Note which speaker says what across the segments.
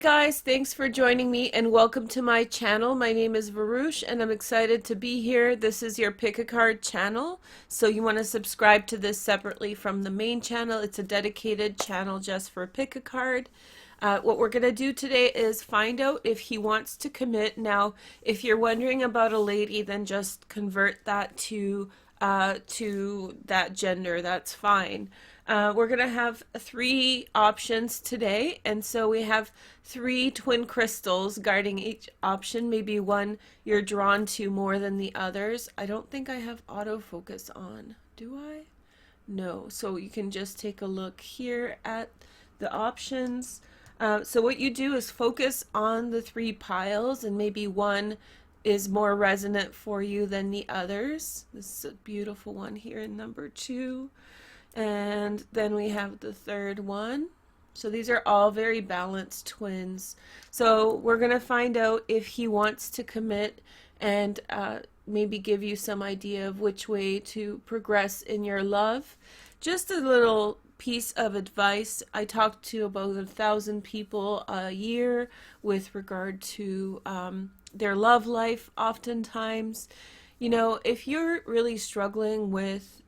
Speaker 1: Guys, thanks for joining me and welcome to my channel. My name is Varush and I'm excited to be here. This is your pick a card channel. So you want to subscribe to this separately from the main channel. It's a dedicated channel just for pick a card. What we're going to do today is find out if he wants to commit. Now, if you're wondering about a lady, then just convert that to that gender. That's fine. We're going to have three options today, and so we have three twin crystals guarding each option. Maybe one you're drawn to more than the others. I don't think I have autofocus on. Do I? No. So you can just take a look here at the options. So what you do is focus on the three piles, and maybe one is more resonant for you than the others. This is a beautiful one here in number 2. And then we have the third one. So these are all very balanced twins. So we're going to find out if he wants to commit and maybe give you some idea of which way to progress in your love. Just a little piece of advice. I talk to about 1,000 people a year with regard to their love life. Oftentimes, you know, if you're really struggling with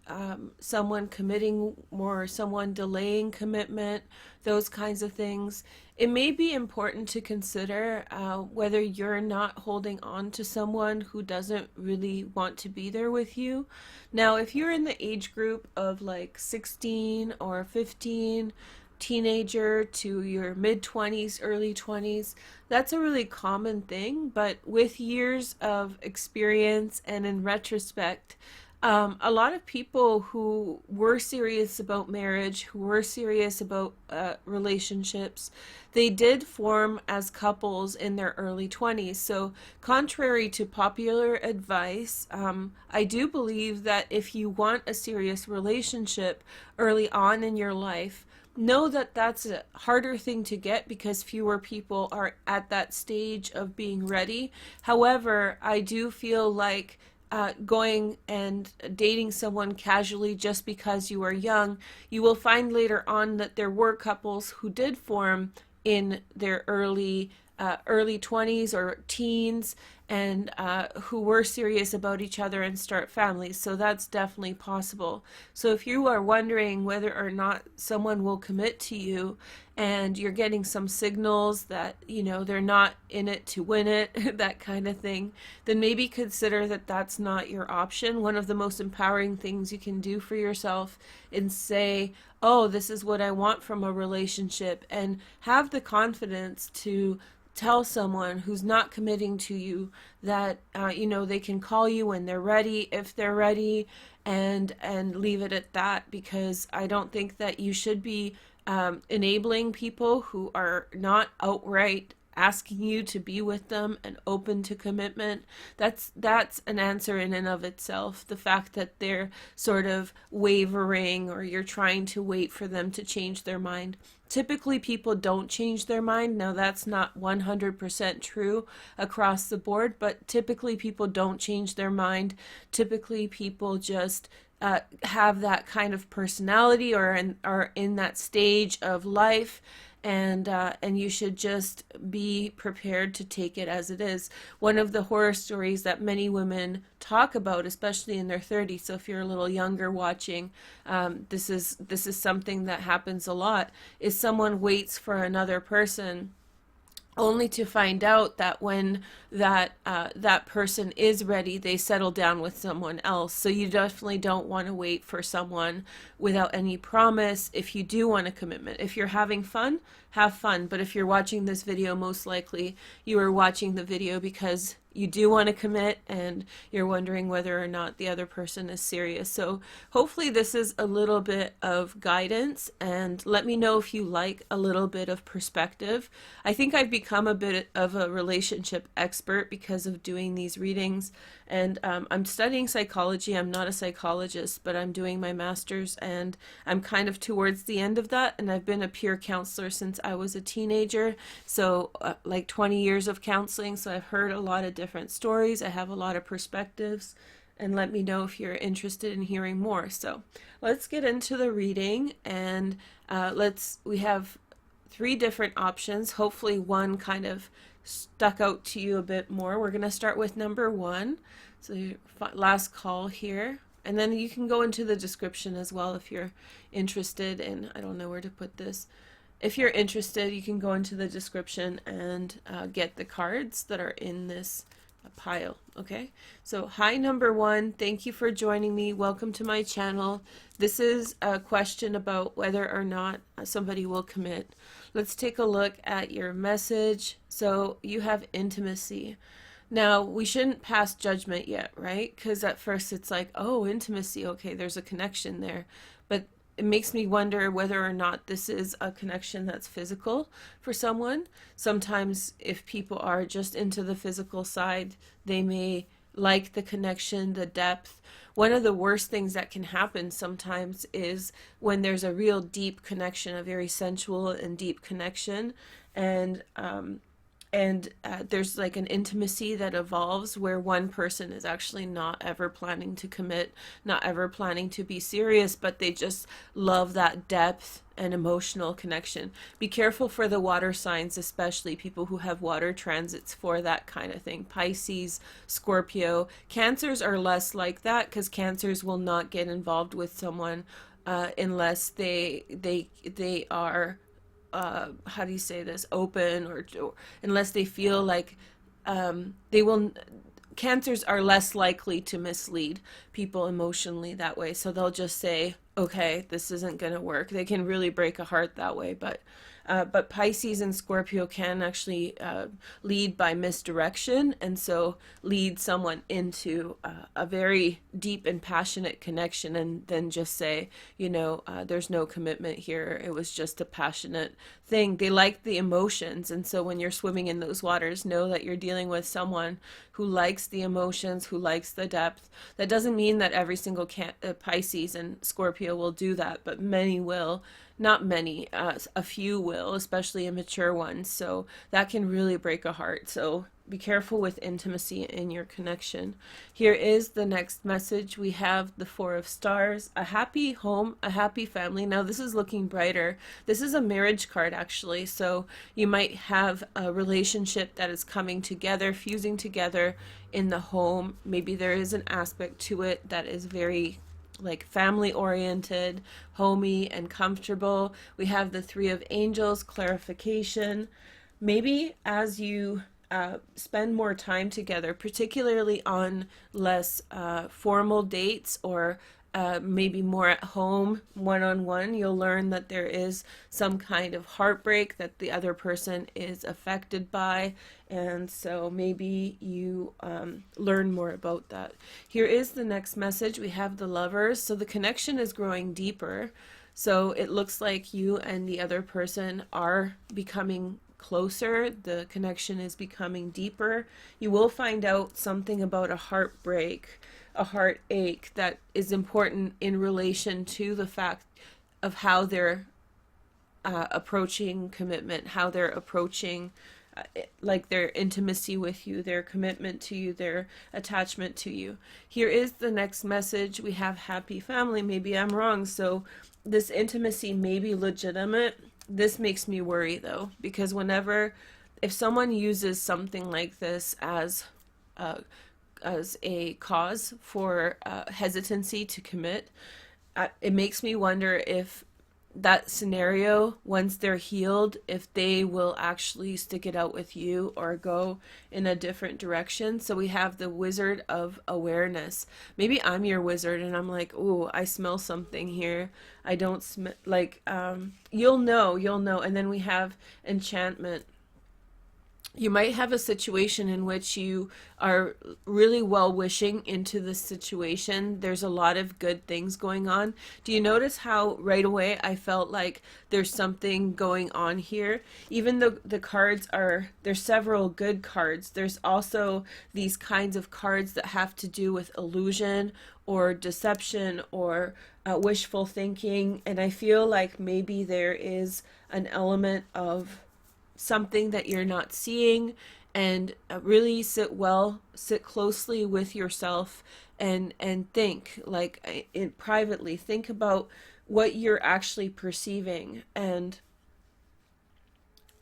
Speaker 1: someone committing more, someone delaying commitment, those kinds of things, it may be important to consider whether you're not holding on to someone who doesn't really want to be there with you. Now, if you're in the age group of like 16 or 15, teenager to your mid-20s, early 20s, that's a really common thing. But with years of experience and in retrospect, a lot of people who were serious about marriage, who were serious about relationships, they did form as couples in their early 20s. So contrary to popular advice, I do believe that if you want a serious relationship early on in your life, know that that's a harder thing to get because fewer people are at that stage of being ready. However, I do feel like going and dating someone casually just because you are young, you will find later on that there were couples who did form in their early 20s or teens and who were serious about each other and start families. So that's definitely possible. So if you are wondering whether or not someone will commit to you and you're getting some signals that, you know, they're not in it to win it, that kind of thing, then maybe consider that that's not your option. One of the most empowering things you can do for yourself is say, oh, this is what I want from a relationship, and have the confidence to tell someone who's not committing to you that you know, they can call you when they're ready, if they're ready, and leave it at that. Because I don't think that you should be enabling people who are not outright asking you to be with them and open to commitment. That's an answer in and of itself. The fact that they're sort of wavering or you're trying to wait for them to change their mind. Typically people don't change their mind. Now that's not 100% true across the board, but typically people don't change their mind. Typically people just have that kind of personality or are in that stage of life, and you should just be prepared to take it as it is. One of the horror stories that many women talk about, especially in their 30s, so if you're a little younger watching, this is something that happens a lot, is someone waits for another person only to find out that when that person is ready, they settle down with someone else. So you definitely don't want to wait for someone without any promise if you do want a commitment. If you're having fun, have fun. But if you're watching this video, most likely you are watching the video because you do want to commit and you're wondering whether or not the other person is serious. So hopefully this is a little bit of guidance, and let me know if you like a little bit of perspective. I think I've become a bit of a relationship expert because of doing these readings, and I'm studying psychology. I'm not a psychologist, but I'm doing my master's and I'm kind of towards the end of that, and I've been a peer counselor since I was a teenager, so like 20 years of counseling. So I've heard a lot of different stories. I have a lot of perspectives, and let me know if you're interested in hearing more. So let's get into the reading, and we have three different options. Hopefully one kind of stuck out to you a bit more. We're going to start with number one. So your last call here. And then you can go into the description as well if you're interested in, I don't know where to put this. If you're interested, you can go into the description and get the cards that are in this pile. Okay, so hi number one, thank you for joining me. Welcome to my channel. This is a question about whether or not somebody will commit. Let's take a look at your message. So you have intimacy. Now, we shouldn't pass judgment yet, right? Because at first it's like, oh, intimacy, okay, there's a connection there. But it makes me wonder whether or not this is a connection that's physical for someone. Sometimes if people are just into the physical side, they may like the connection, the depth. One of the worst things that can happen sometimes is when there's a real deep connection, a very sensual and deep connection, and there's like an intimacy that evolves where one person is actually not ever planning to commit, not ever planning to be serious, but they just love that depth and emotional connection. Be careful for the water signs, especially people who have water transits for that kind of thing. Pisces, Scorpio. Cancers are less like that because cancers will not get involved with someone unless they are how do you say this, open, or unless they feel like they will. Cancers are less likely to mislead people emotionally that way, so they'll just say, okay, this isn't gonna work. They can really break a heart that way, but Pisces and Scorpio can actually lead by misdirection, and so lead someone into a very deep and passionate connection, and then just say, there's no commitment here. It was just a passionate thing. They like the emotions, and so when you're swimming in those waters, know that you're dealing with someone who likes the emotions, who likes the depth. That doesn't mean that every single Pisces and Scorpio will do that, but many will. Not many, a few will, especially immature ones. So that can really break a heart. So be careful with intimacy in your connection. Here is the next message. We have the Four of Stars, a happy home, a happy family. Now this is looking brighter. This is a marriage card actually. So you might have a relationship that is coming together, fusing together in the home. Maybe there is an aspect to it that is very like family oriented, homey, and comfortable. We have the Three of Angels, clarification. Maybe as you spend more time together, particularly on less formal dates, or maybe more at home, one-on-one, you'll learn that there is some kind of heartbreak that the other person is affected by, and so maybe you learn more about that. Here is the next message. We have the Lovers. So the connection is growing deeper. So it looks like you and the other person are becoming closer. The connection is becoming deeper. You will find out something about a heartbreak, a heartache that is important in relation to the fact of how they're approaching commitment, how they're approaching like their intimacy with you, their commitment to you, their attachment to you. Here is the next message. We have happy family. Maybe I'm wrong. So this intimacy may be legitimate. This makes me worry though, because if someone uses something like this as a cause for hesitancy to commit, it makes me wonder if that scenario, once they're healed, if they will actually stick it out with you or go in a different direction. So we have the Wizard of Awareness. Maybe I'm your wizard and I'm like, ooh, I smell something here. I don't smell, like, you'll know. And then we have Enchantment. You might have a situation in which you are really well-wishing into the situation. There's a lot of good things going on. Do you notice how right away I felt like there's something going on here? Even though the cards there's several good cards, there's also these kinds of cards that have to do with illusion or deception or wishful thinking. And I feel like maybe there is an element of something that you're not seeing, and really sit closely with yourself and think like privately think about what you're actually perceiving, and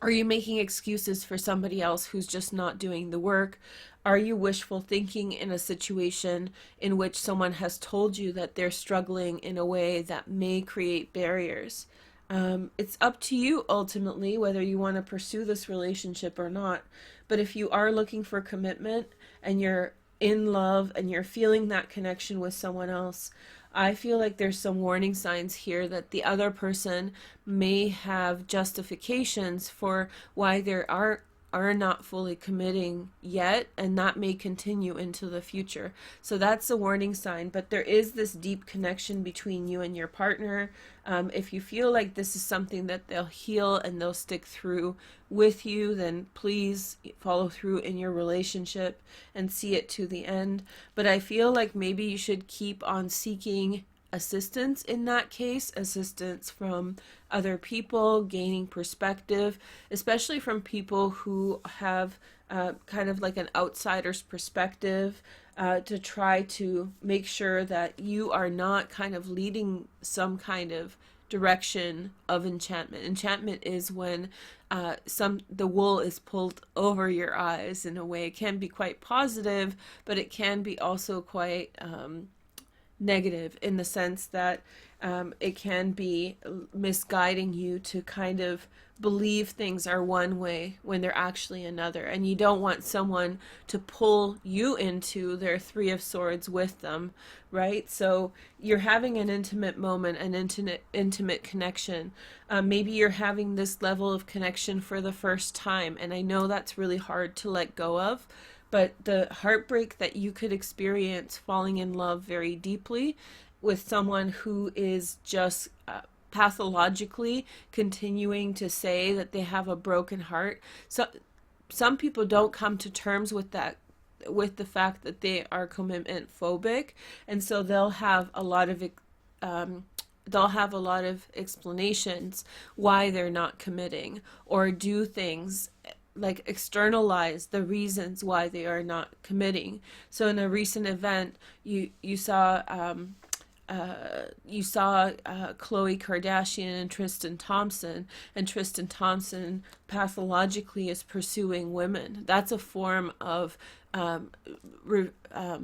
Speaker 1: Are you making excuses for somebody else who's just not doing the work? Are you wishful thinking in a situation in which someone has told you that they're struggling in a way that may create barriers? It's up to you ultimately whether you want to pursue this relationship or not. But if you are looking for commitment and you're in love and you're feeling that connection with someone else, I feel like there's some warning signs here that the other person may have justifications for why there are not fully committing yet, and that may continue into the future. So that's a warning sign, but there is this deep connection between you and your partner. If you feel like this is something that they'll heal and they'll stick through with you, then please follow through in your relationship and see it to the end. But I feel like maybe you should keep on seeking assistance in that case, assistance from other people, gaining perspective, especially from people who have kind of like an outsider's perspective, to try to make sure that you are not kind of leading some kind of direction of enchantment. Enchantment is when the wool is pulled over your eyes in a way. It can be quite positive, but it can be also quite negative in the sense that it can be misguiding you to kind of believe things are one way when they're actually another. And you don't want someone to pull you into their Three of Swords with them, right? So you're having an intimate moment, an intimate connection. Maybe you're having this level of connection for the first time. And I know that's really hard to let go of. But the heartbreak that you could experience falling in love very deeply with someone who is just pathologically continuing to say that they have a broken heart. So some people don't come to terms with that, with the fact that they are commitment phobic, and so they'll have a lot of explanations why they're not committing, or do things like externalize the reasons why they are not committing. So in a recent event, you saw Khloe Kardashian and Tristan Thompson, and Tristan Thompson pathologically is pursuing women. That's a form of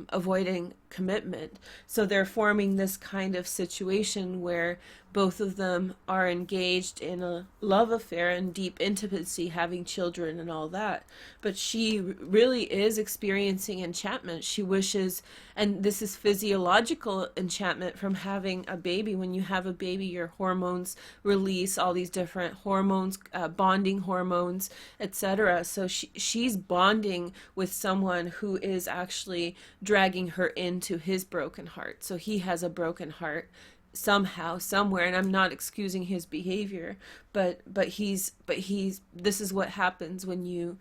Speaker 1: avoiding commitment. So they're forming this kind of situation where both of them are engaged in a love affair and deep intimacy, having children and all that. But she really is experiencing enchantment. She wishes, and this is physiological enchantment from having a baby. When you have a baby, your hormones release all these different hormones, bonding hormones, etc. So she's bonding with someone who is actually dragging her into his broken heart. So he has a broken heart somehow, somewhere, and I'm not excusing his behavior, but he's this is what happens when you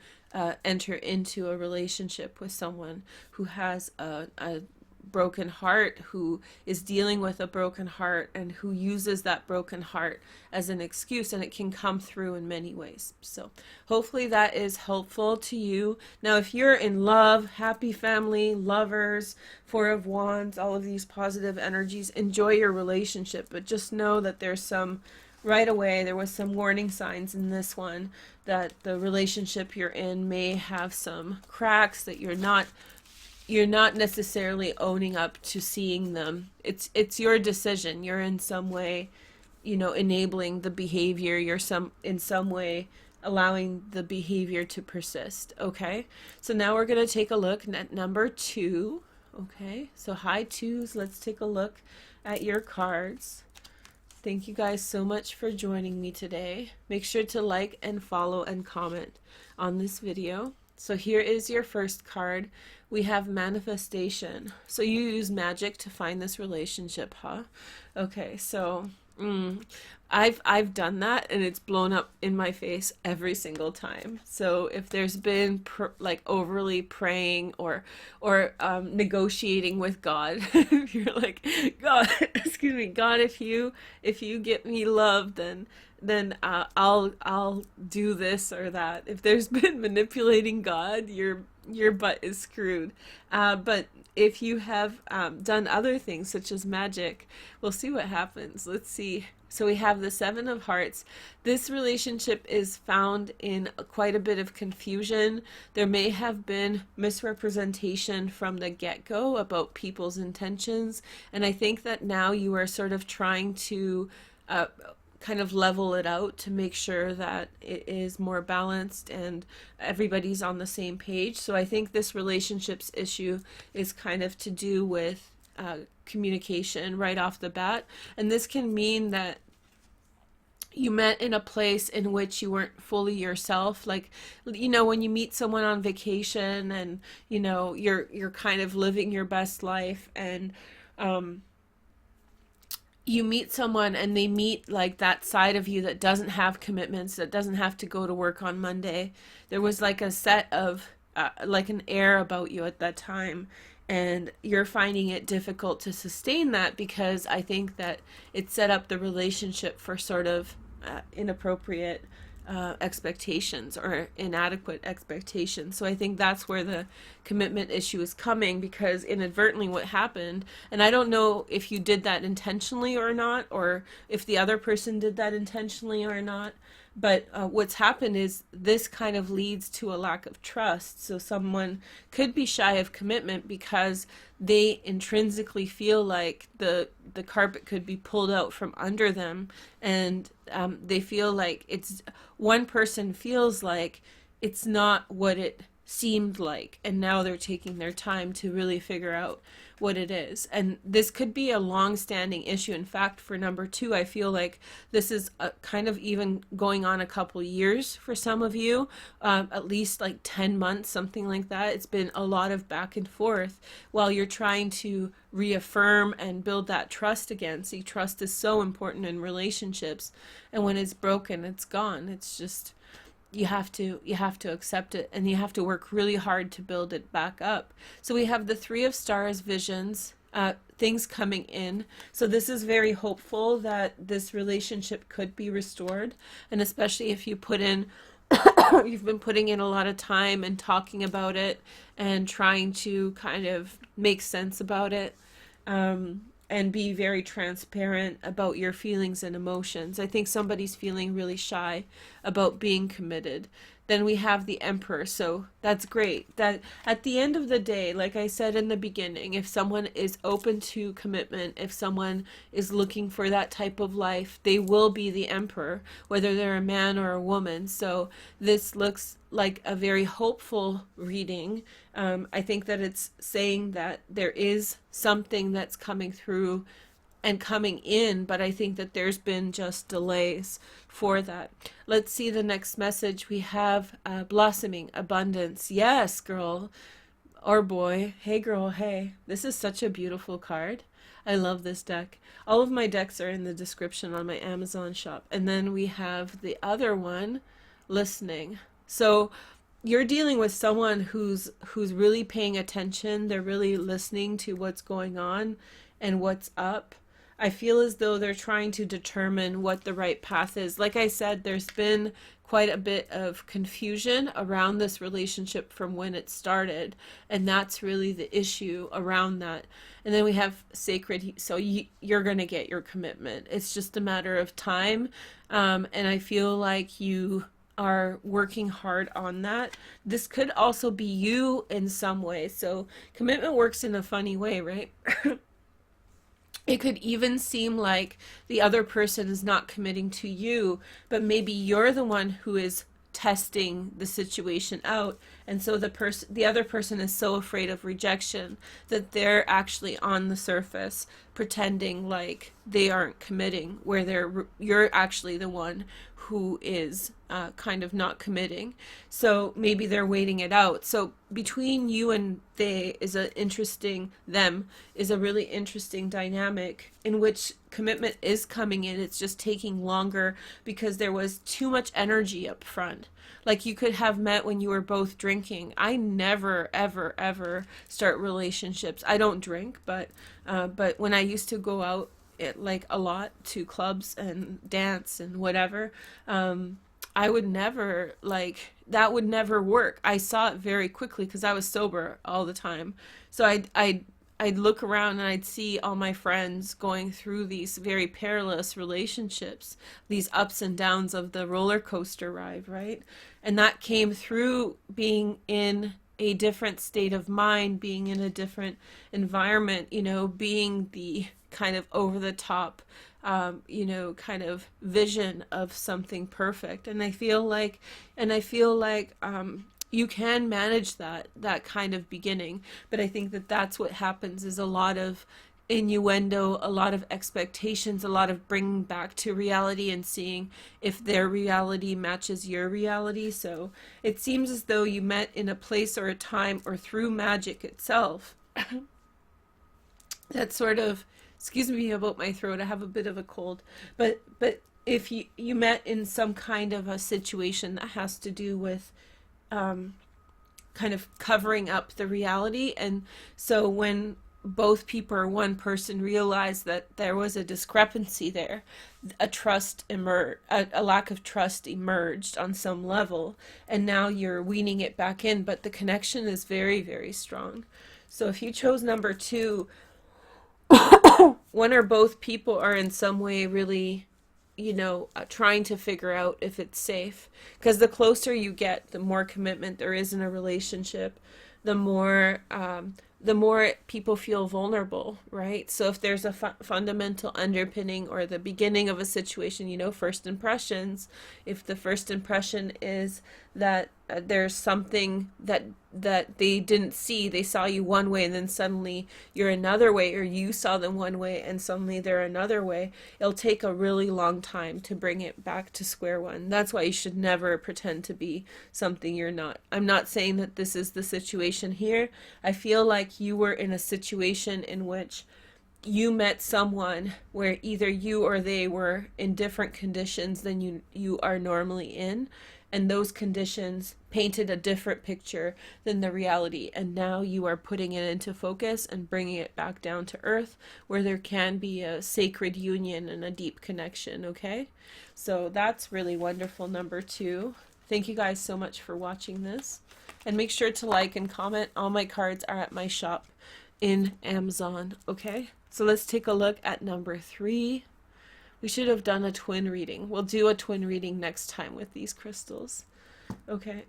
Speaker 1: enter into a relationship with someone who has a broken heart, who is dealing with a broken heart, and who uses that broken heart as an excuse, and it can come through in many ways. So hopefully that is helpful to you. Now, if you're in love, happy family, lovers, Four of Wands, all of these positive energies, enjoy your relationship, but just know that there's some, right away, there was some warning signs in this one that the relationship you're in may have some cracks, that you're not necessarily owning up to seeing them. It's your decision. You're in some way, enabling the behavior. You're in some way allowing the behavior to persist. Okay, so now we're going to take a look at number 2. Okay, so high twos. Let's take a look at your cards. Thank you guys so much for joining me today. Make sure to like and follow and comment on this video. So here is your first card. We have manifestation. So you use magic to find this relationship, huh? Okay, so I've done that, and it's blown up in my face every single time. So if there's been like overly praying or negotiating with God, if you're like, God, excuse me, God, if you get me love, then I'll do this or that. If there's been manipulating God, your butt is screwed. But if you have done other things such as magic, we'll see what happens. Let's see So we have the Seven of Hearts. This relationship is found in quite a bit of confusion. There may have been misrepresentation from the get-go about people's intentions. And I think that now you are sort of trying to uh, kind of level it out to make sure that it is more balanced and everybody's on the same page. So I think this relationships issue is kind of to do with communication right off the bat. And this can mean that you met in a place in which you weren't fully yourself, like, when you meet someone on vacation and you're kind of living your best life, and um you meet someone and they meet like that side of you that doesn't have commitments, that doesn't have to go to work on Monday. There was like a set of like an air about you at that time, and you're finding it difficult to sustain that because I think that it set up the relationship for sort of inappropriate expectations or inadequate expectations. So I think that's where the commitment issue is coming, because inadvertently what happened, and I don't know if you did that intentionally or not, or if the other person did that intentionally or not, but what's happened is this kind of leads to a lack of trust. So someone could be shy of commitment because they intrinsically feel like the carpet could be pulled out from under them, and they feel like it's one person feels like it's not what it seemed like, and now they're taking their time to really figure out what it is. And this could be a long-standing issue. In fact, for number two, I feel like this is kind of even going on a couple years for some of you, at least like 10 months, something like that. It's been a lot of back and forth while you're trying to reaffirm and build that trust again. See, trust is so important in relationships, and when it's broken, it's gone. It's just, you have to accept it, and you have to work really hard to build it back up. So we have the Three of Stars visions, things coming in. So this is very hopeful that this relationship could be restored, and especially if you put in you've been putting in a lot of time and talking about it and trying to kind of make sense about it, and be very transparent about your feelings and emotions. I think somebody's feeling really shy about being committed. Then we have the Emperor, so that's great. That at the end of the day, like I said in the beginning, if someone is open to commitment, if someone is looking for that type of life, they will be the Emperor, whether they're a man or a woman. So this looks like a very hopeful reading. I think that it's saying that there is something that's coming through and coming in, but I think that there's been just delays for that. Let's see the next message. We have blossoming, abundance. Yes, girl or boy. Hey, girl, hey. This is such a beautiful card. I love this deck. All of my decks are in the description on my Amazon shop. And then we have the other one, listening. So you're dealing with someone who's really paying attention. They're really listening to what's going on and what's up. I feel as though they're trying to determine what the right path is. Like I said, there's been quite a bit of confusion around this relationship from when it started, and that's really the issue around that. And then we have sacred, so you're going to get your commitment. It's just a matter of time, and I feel like you are working hard on that. This could also be you in some way. So commitment works in a funny way, right? It could even seem like the other person is not committing to you, but maybe you're the one who is testing the situation out, and so the other person is so afraid of rejection that they're actually on the surface pretending like they aren't committing, where you're actually the one who is kind of not committing. So maybe they're waiting it out. So between you and they is a really interesting dynamic in which commitment is coming in. It's just taking longer because there was too much energy up front. Like, you could have met when you were both drinking. I never, ever, ever start relationships. I don't drink, but when I used to go out like a lot to clubs and dance and whatever, I would never, like, that would never work. I saw it very quickly because I was sober all the time. So I'd look around and I'd see all my friends going through these very perilous relationships, these ups and downs of the roller coaster ride, right? And that came through being in a different state of mind, being in a different environment, being the kind of over the top, kind of vision of something perfect. And I feel like you can manage that kind of beginning, but I think that that's what happens is a lot of innuendo, a lot of expectations, a lot of bringing back to reality and seeing if their reality matches your reality. So it seems as though you met in a place or a time or through magic itself. That sort of, excuse me about my throat, I have a bit of a cold, but if you met in some kind of a situation that has to do with kind of covering up the reality. And so when both people or one person realized that there was a discrepancy there, a lack of trust emerged on some level, and now you're weaning it back in, but the connection is very, very strong. So if you chose number 2, one or both people are in some way really, trying to figure out if it's safe. Because the closer you get, the more commitment there is in a relationship, the more people feel vulnerable, right? So if there's a fundamental underpinning or the beginning of a situation, first impressions, if the first impression is that there's something that they didn't see, they saw you one way and then suddenly you're another way, or you saw them one way and suddenly they're another way, it'll take a really long time to bring it back to square one. That's why you should never pretend to be something you're not. I'm not saying that this is the situation here. I feel like you were in a situation in which you met someone where either you or they were in different conditions than you are normally in, and those conditions painted a different picture than the reality, and now you are putting it into focus and bringing it back down to earth where there can be a sacred union and a deep connection. Okay, so that's really wonderful, number 2. Thank you guys so much for watching this, and make sure to like and comment. All my cards are at my shop in Amazon. Okay, so let's take a look at number 3. We should have done a twin reading. We'll do a twin reading next time with these crystals. Okay,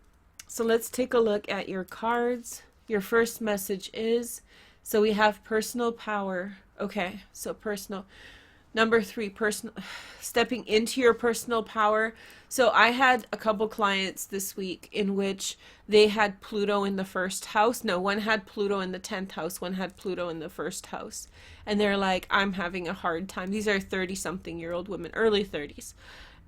Speaker 1: so let's take a look at your cards. Your first message is, so we have personal power. Okay, so personal. Number 3, personal, stepping into your personal power. So I had a couple clients this week in which they had Pluto in the first house. No, one had Pluto in the 10th house, one had Pluto in the first house. And they're like, I'm having a hard time. These are 30-something-year-old women, early 30s.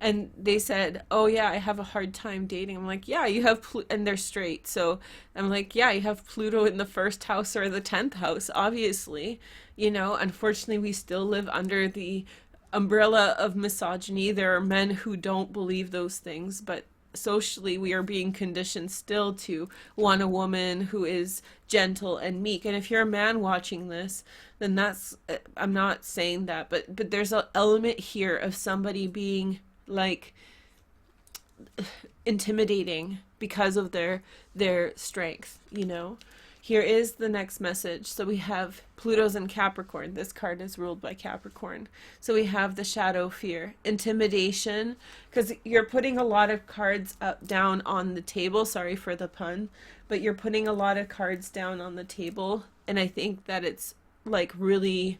Speaker 1: And they said, oh yeah, I have a hard time dating. I'm like, yeah, you have and they're straight. So I'm like, yeah, you have Pluto in the first house or the 10th house, obviously. Unfortunately, we still live under the umbrella of misogyny. There are men who don't believe those things, but socially we are being conditioned still to want a woman who is gentle and meek. And if you're a man watching this, then that's, I'm not saying that, but there's an element here of somebody being like intimidating because of their strength. Here is the next message. So we have Pluto's in Capricorn. This card is ruled by Capricorn. So we have the shadow fear, intimidation, because you're putting a lot of cards down on the table. Sorry for the pun, but you're putting a lot of cards down on the table. And I think that it's like really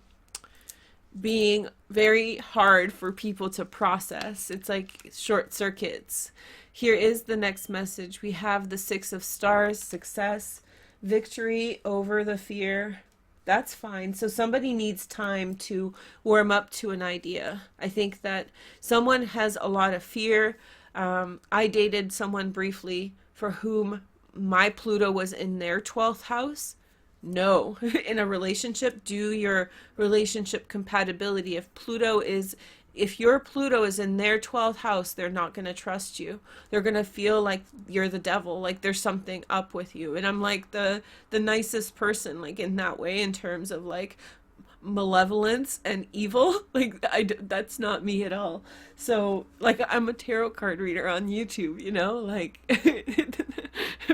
Speaker 1: being very hard for people to process. It's like short circuits. Here is the next message. We have the 6 of Stars, success, victory over the fear. That's fine. So somebody needs time to warm up to an idea. I think that someone has a lot of fear. I dated someone briefly for whom my Pluto was in their 12th house. No, in a relationship, do your relationship compatibility. If your Pluto is in their 12th house, they're not going to trust you. They're going to feel like you're the devil, like there's something up with you. And I'm like the nicest person, like in that way, in terms of like malevolence and evil. Like that's not me at all. So like I'm a tarot card reader on YouTube, like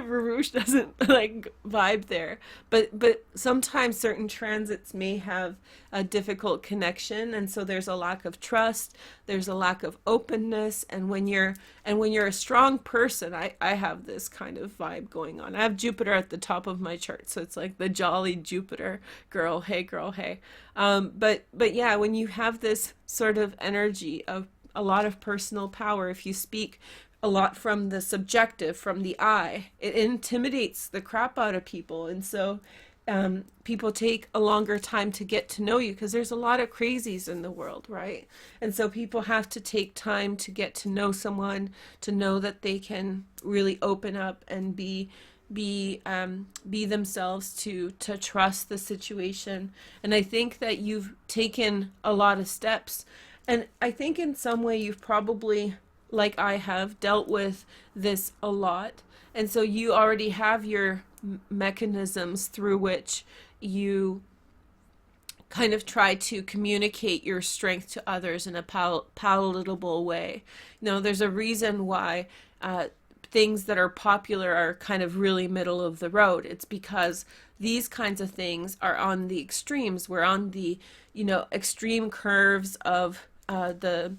Speaker 1: Varouche doesn't like vibe there. But sometimes certain transits may have a difficult connection, and so there's a lack of trust, there's a lack of openness, and when you're a strong person, I have this kind of vibe going on. I have Jupiter at the top of my chart, so it's like the jolly Jupiter girl, hey. But yeah, when you have this sort of energy of a lot of personal power, if you speak a lot from the subjective, from the I, it intimidates the crap out of people. And so people take a longer time to get to know you because there's a lot of crazies in the world, right? And so people have to take time to get to know someone, to know that they can really open up and be themselves, to trust the situation. And I think that you've taken a lot of steps, and I think in some way you've probably, like I have, dealt with this a lot. And so you already have your mechanisms through which you kind of try to communicate your strength to others in a palatable way. You know, there's a reason why things that are popular are kind of really middle of the road. It's because these kinds of things are on the extremes. We're on the, extreme curves of the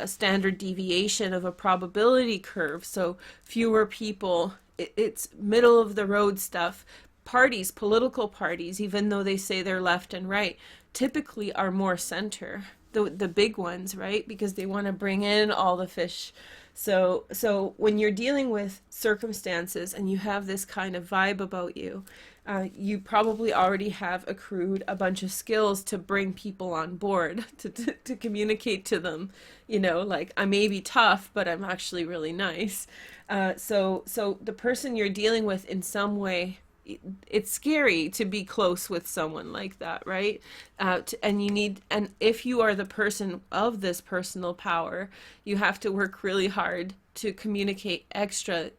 Speaker 1: standard deviation of a probability curve. So fewer people, it's middle of the road stuff. Parties, political parties, even though they say they're left and right, typically are more center, the big ones, right? Because they want to bring in all the fish. So when you're dealing with circumstances and you have this kind of vibe about you, you probably already have accrued a bunch of skills to bring people on board, to communicate to them, like, I may be tough, but I'm actually really nice. So the person you're dealing with in some way, it's scary to be close with someone like that, right? And if you are the person of this personal power, you have to work really hard to communicate a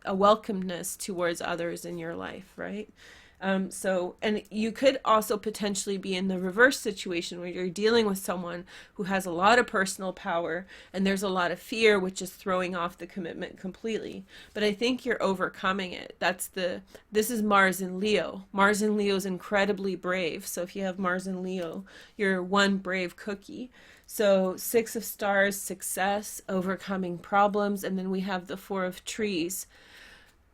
Speaker 1: welcomeness towards others in your life, right? And you could also potentially be in the reverse situation where you're dealing with someone who has a lot of personal power and there's a lot of fear, which is throwing off the commitment completely. But I think you're overcoming it. This is Mars in Leo. Mars in Leo is incredibly brave. So if you have Mars in Leo, you're one brave cookie. So 6 of Stars, success, overcoming problems, and then we have the 4 of Trees.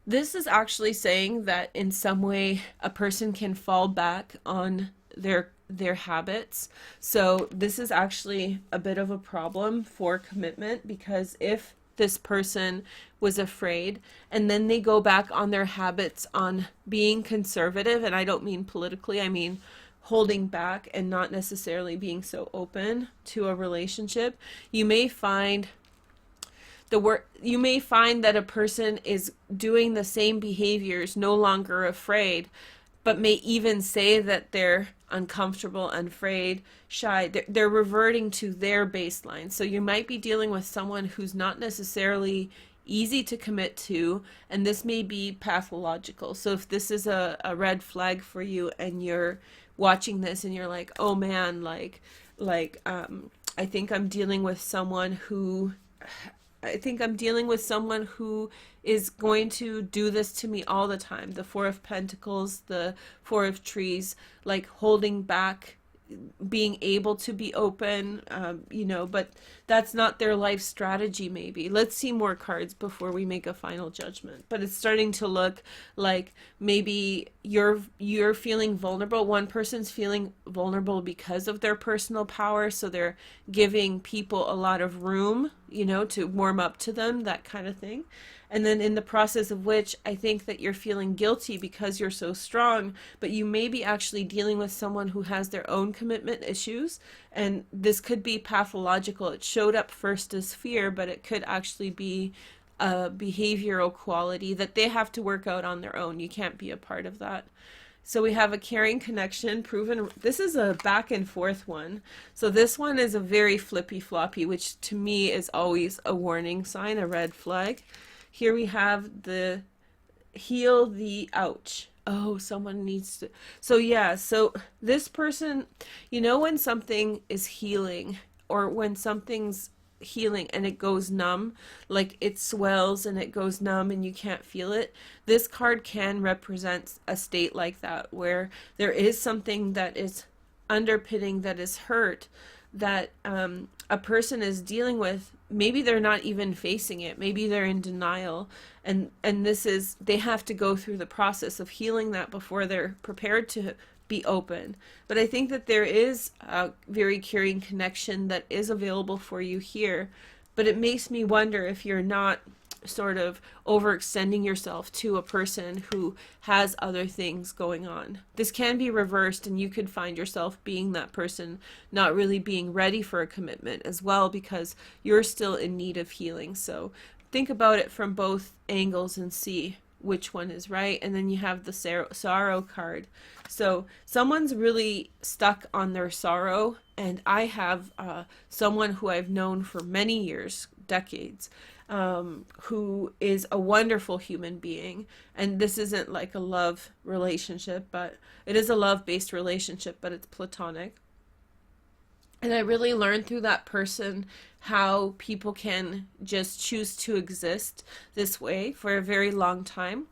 Speaker 1: This is actually saying that in some way a person can fall back on their habits. So this is actually a bit of a problem for commitment, because if this person was afraid and then they go back on their habits on being conservative, and I don't mean politically, I mean holding back and not necessarily being so open to a relationship, you may find that a person is doing the same behaviors, no longer afraid, but may even say that they're uncomfortable, afraid, shy. They're reverting to their baseline. So you might be dealing with someone who's not necessarily easy to commit to, and this may be pathological. So if this is a red flag for you and you're watching this and you're like, oh man, I think I'm dealing with someone who is going to do this to me all the time. The 4 of Pentacles, the 4 of Trees, like holding back, being able to be open, but that's not their life strategy maybe. Let's see more cards before we make a final judgment. But it's starting to look like maybe you're feeling vulnerable. One person's feeling vulnerable because of their personal power, so they're giving people a lot of room, to warm up to them, that kind of thing. And then in the process of which, I think that you're feeling guilty because you're so strong, but you may be actually dealing with someone who has their own commitment issues. And this could be pathological. It showed up first as fear, but it could actually be a behavioral quality that they have to work out on their own. You can't be a part of that. So we have a caring connection proven. This is a back and forth one. So this one is a very flippy floppy, which to me is always a warning sign, a red flag. Here we have the heal the ouch. Oh, someone needs to. So yeah, so this person, when something is healing or when something's healing and it goes numb, like it swells and it goes numb and you can't feel it, this card can represent a state like that, where there is something that is underpinning, that is hurt, that a person is dealing with. Maybe they're not even facing it, maybe they're in denial, and this is, they have to go through the process of healing that before they're prepared to be open. But I think that there is a very curing connection that is available for you here, but it makes me wonder if you're not sort of overextending yourself to a person who has other things going on. This can be reversed, and you could find yourself being that person, not really being ready for a commitment as well, because you're still in need of healing. So think about it from both angles and see which one is right. And then you have the sorrow card. So someone's really stuck on their sorrow, and I have someone who I've known for many years, decades, who is a wonderful human being. And this isn't like a love relationship, but it is a love-based relationship, but it's platonic. And I really learned through that person how people can just choose to exist this way for a very long time.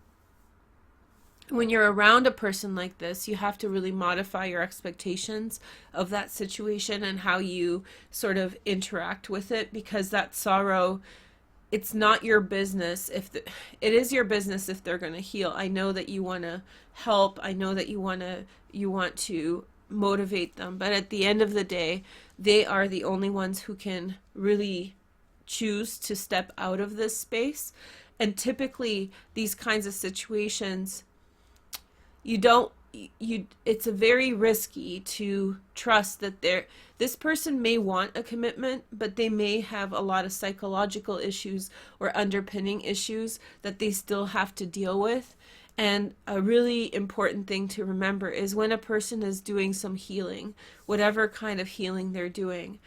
Speaker 1: When you're around a person like this, you have to really modify your expectations of that situation and how you sort of interact with it, because that sorrow, it's not your business. It is your business if they're going to heal. I know that you want to help. I know that you want to motivate them, but at the end of the day, they are the only ones who can really choose to step out of this space. And typically these kinds of situations, it's a very risky to trust that this person may want a commitment, but they may have a lot of psychological issues or underpinning issues that they still have to deal with. And a really important thing to remember is when a person is doing some healing, whatever kind of healing they're doing,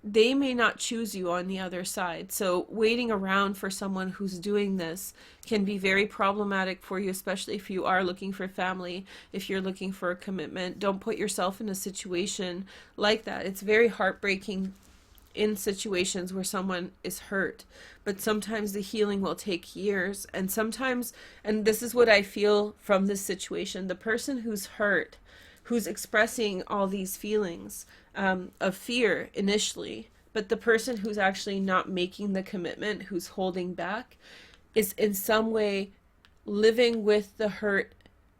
Speaker 1: they may not choose you on the other side. So waiting around for someone who's doing this can be very problematic for you, especially if you are looking for family, if you're looking for a commitment. Don't put yourself in a situation like that. It's very heartbreaking in situations where someone is hurt, but sometimes the healing will take years. And sometimes, and this is what I feel from this situation, the person who's hurt, who's expressing all these feelings of fear initially, but the person who's actually not making the commitment, who's holding back, is in some way living with the hurt,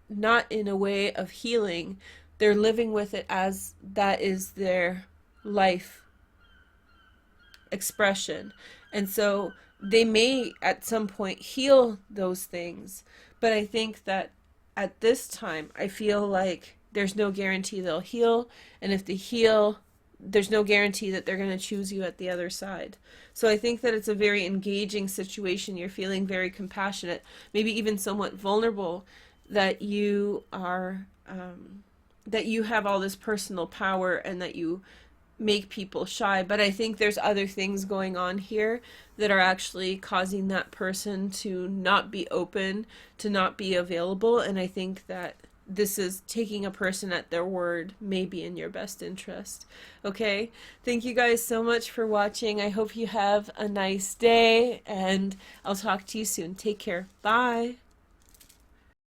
Speaker 1: not in a way of healing. They're living with it as that is their life expression. And so they may at some point heal those things, but I think that at this time, I feel like there's no guarantee they'll heal, and if they heal, there's no guarantee that they're going to choose you at the other side. So I think that it's a very engaging situation. You're feeling very compassionate, maybe even somewhat vulnerable, that you are that you have all this personal power and that you make people shy. But I think there's other things going on here that are actually causing that person to not be open, to not be available. And I think that this is taking a person at their word may be in your best interest. Okay, thank you guys so much for watching. I hope you have a nice day, and I'll talk to you soon. Take care. Bye.